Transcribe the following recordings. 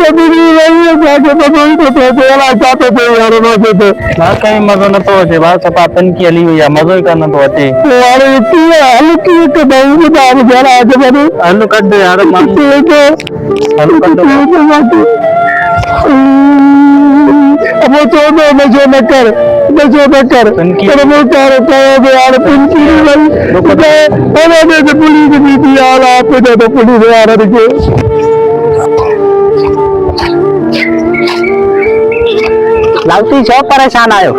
बदली रही है जाके बदली तो तेरा चाहते थे यार रोजे थे कहीं मजो न तो अचे बात सपा तन की हली हुई है मजो ही करना तो अचे यार इतनी हल्की के बहुत दाम जरा आज बने हल्लो कर दे यार मान हल्लो कर दो अब वो तो मजो न कर तेरे मुंह कर यार पिंकी भाई अरे दे दे पुलिस दीदी यार आप दे दो पुलिस यार के लाउती छो परेशान आयो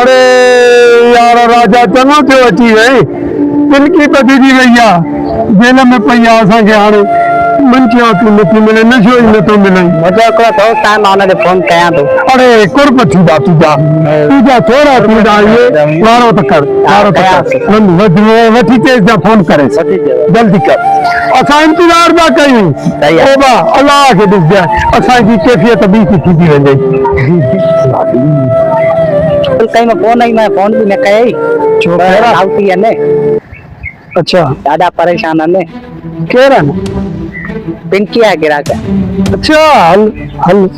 अरे यार राजा चङो थियो अची वई पिंकी तो दीदी भैया जेल में पई असां के हाणे मंचिया तू नथी मिले नशो ही नथो मिले मुझे को तो टाइम आने दे फोन कया तो अरे कुर्ब थी जा तुझा थोड़ा थींदा ये वारो तकर वठी तेज जा फोन करे जल्दी कर असां इंतजार बा कयूं ओ बा अल्लाह के ॾिस जाए असां जी कैफियत बी थी वञे कहीं में फोन आई मैं फोन भी न कई छो लाउती है ने अच्छा दादा परेशान है ने केरा पिंकी आ गिरा के अच्छा हल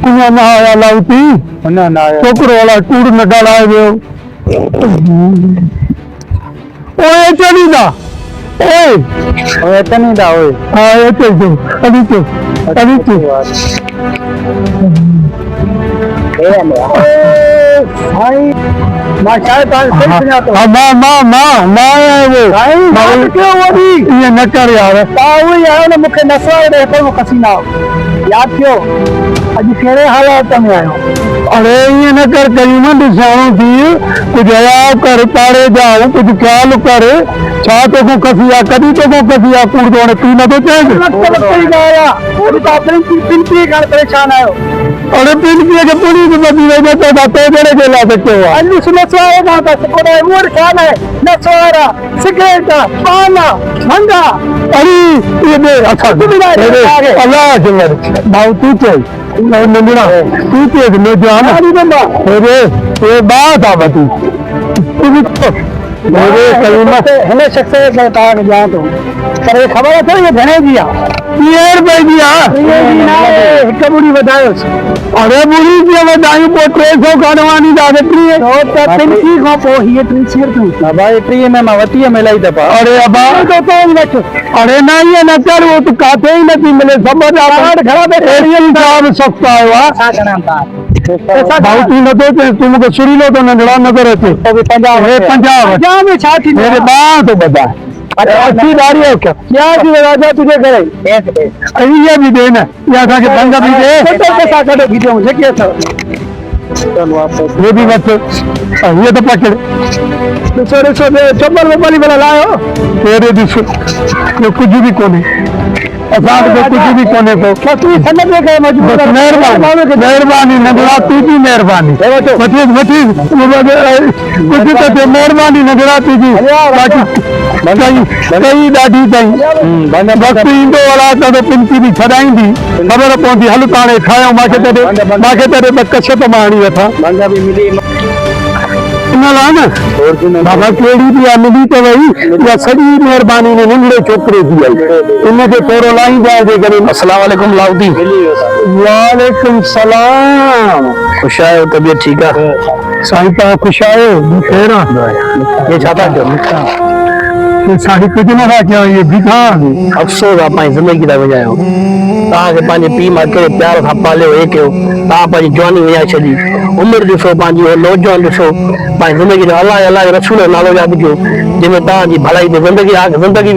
कुया ना आया लाउती ना छोकरो वाला टूर न डालाए वियो ओए चली दा ओए तनी दा ओए हाँ ये चल दो अभी तो ए ने भाई मां शायद आज फिर सुना तो मां है वो भाई क्यों वही ये न कर यार ताऊ यार ने मुखे नसवा दे पर कसीना याद क्यों अज केरे हालात में आयो अरे ये न कर करीमा दिशाओं थी कुछ आया कर पारे जाओ कुछ ख्याल कर छा तो को कसिया कदी तो को कसिया कूड़ दोने तू न तो चेंज सही गाया वो तो अपनी पिंकी का परेशान आयो अरे पिंकी के पुलिस बदी वे तो बातें जड़े के ला सकते हो अन्नू सुनसवाए ना बस कोने मोर ख्याल है नसवारा सिगरेट पाना भंगा अरे ये दे अच्छा अल्लाह जबर बाऊ तू चल नंदना तू तेज में जान अरे ये बात आ बती तू भी मेरे करीमा हमें शख्सियत में ताक जा तो पर खबर है तो ये घणे दिया यार भाई दिया एक बुड़ी बतायो अरे बुरी के वधाई को 300 काढवानी दादत्री है तो पिंकी को पो ही 300 तू भाई प्रिय में वती में लाई दपा अरे अबा तो नच अरे ना ये न कर वो तो काथे ही नहीं मिले समझ आ खड़ा पे एरियल साहब सकता है वाह ऐसा भाव तू न तो तू मुझे सुरी लो तो नजरा नजर आते तो पंजाब में छाती मेरे बात तो बता अरे अच्छी दाढ़ी है क्या की राजा तुझे करे अरे ये भी देना या था कि बंदा भी दे तो साथ करो वीडियो मुझे क्या था ये भी मत ये तो पकड़ दूसरे चप्पल में वाला लाओ तेरे दिशो ये कुछ भी कोने असाद को कुछ भी कोने को तू समझ में गए मजबूर मेहरबानी नजरा तू की मेहरबानी कुछ तो मेहरबानी नजरा तू की कई ॾाढी ताईं वक़्तु ईंदो वाला त पिंकी बि छॾाईंदी ख़बर पवंदी हल ताणे खायो मूंखे तॾहिं त कच्छ त मां हणी वठां न बाबा कहिड़ी बि आहे मिली त वई इहा सॼी महिरबानी नंढड़े छोकिरे जी आई इनखे थोरो लाहींदा जे करे अस्सलाम वालेकुम लाउदी वालेकुम सलाम खुश आयो तबियत ठीक है साईं तव्हां ख़ुशि आहियो ख़ैर आहे ये छा था कयो साढ़े कुछ न था क्या ये भी था अफसोस आप जिंदगी का वजायो ताके पानी पी मां के प्यार था पालियो एक ता पानी जवानी वया छदी उम्र दिसो पानी नौजवान दिसो पानी जिंदगी का अल्लाह अल्लाह रसूल नालो याद जो जिमे ता जी भलाई दे जिंदगी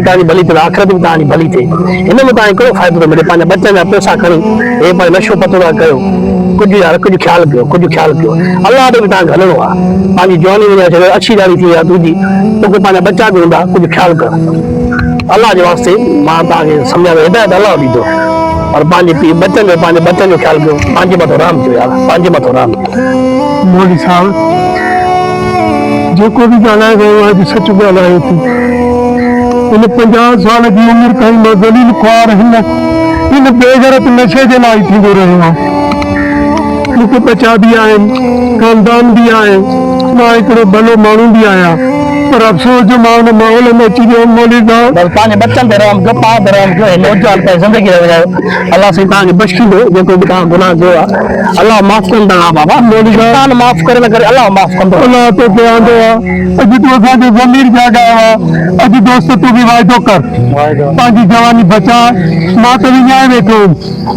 ता जी भली ता आखिरत भी ता जी भली थे इन में ता को फायदो मिले पानी बच्चे में पैसा खणी ए पानी नशो पतो ना कयो कुछ यार कुछ ख्याल कयो अल्लाह दे भी ता घलनो आ पानी जवानी वया छे अच्छी दाड़ी थी या तुजी तो को पानी बच्चा भी हुंदा कुछ ख्याल कर अल्लाह के वास्ते मां ताके समझा में हिदायत अल्लाह दी दो और पांच पी बच्चन जो ख्याल कयो पांच मथो राम जो यार पांच मथो राम मोदी साहब जो को भी ॻाल्हाए रहियो आहे सच ॻाल्हायो थी इन 50 साल जी उम्र ताईं मां ज़लील ख्वार इन बेगरत नशे जे लाइ थींदो रहियो आहे मूंखे बचा भी आहिनि खानदान भी आहे मां हिकिड़ो भलो माण्हू भी आहियां पर अफसोस जो मां ने माहौल में चीजों मौली साहब बस पांच बच्चन दे रहा गप्पा दे रहा जो है नौजवान पे जिंदगी दे वजायो अल्लाह से ताके बख्शी दो जो कोई काम गुनाह जो अल्लाह माफ कर दा बाबा मौली साहब माफ करे न करे अल्लाह माफ कर दो अल्लाह तो पे आंदो अज तू असा जो जमीर जागा अज दोस्त तू भी वायदो कर पांजी जवानी बचा मां तो भी न्याय वेठो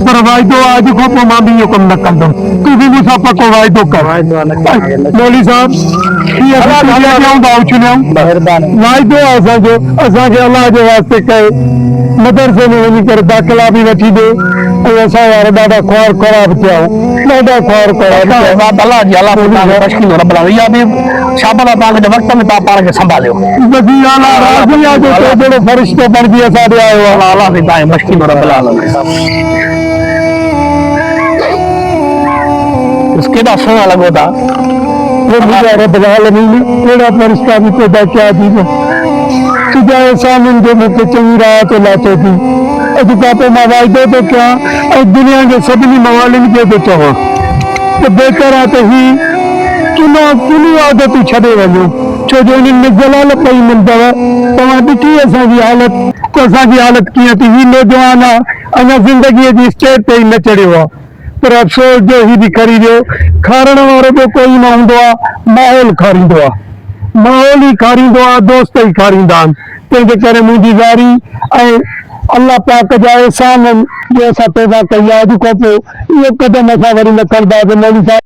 पर वायदो आज को तो मां भी यो कम न कंदो तू भी मुसा पको वायदो कर मौली साहब ये अल्लाह क्यों दाव चुनियो मेहरबानी वायदो असा जो अल्लाह के वास्ते कहे मदरसे में वही कर दाखिला भी वठी दे ऐसा यार दादा ख्वार खराब थिया दादा ख्वार खराब बात अल्लाह जी अल्लाह से ताके बख्शी दो रब या भी शाबाला ताके जो वक्त में ता पार के संभालियो बदी आला राजिया जो तो बड़ो फरिश्तो बन गया साडे आयो अल्लाह से ताके बख्शी दो रब alamin उसके दा सोना लगो था वो मुझे रब alamin तेरा फरिश्ता भी तो दा क्या दी तुझा सामने जो मुझे चंगी रात लाते थी अजुकाते मवाइदो तो क्या और दुनिया के सभी मवालिन के तो चाहो तो बेकर आते ही किनो आदत छड़े वञो छो जो इन में जलाल पई मिलंदव तव्हां ॾिठी असांजी हालत को असांजी हालत कीअं थी ही नौजवान आहे अञा ज़िंदगीअ जी स्टेज ते ई न चढ़ियो आहे पर अफ़सोस जो ही बि खरीदियो खारण वारो ॿियो कोई न हूंदो आहे माहौल खारींदो आहे माहौल ई खारींदो आहे दोस्त ई खारींदा आहिनि तंहिंजे करे मुंहिंजी ज़ारी ऐं अल्लाह पाक जा एहसान जो असां पैदा कई आहे अॼु खां पोइ इहो कदम असां वरी न खणंदासीं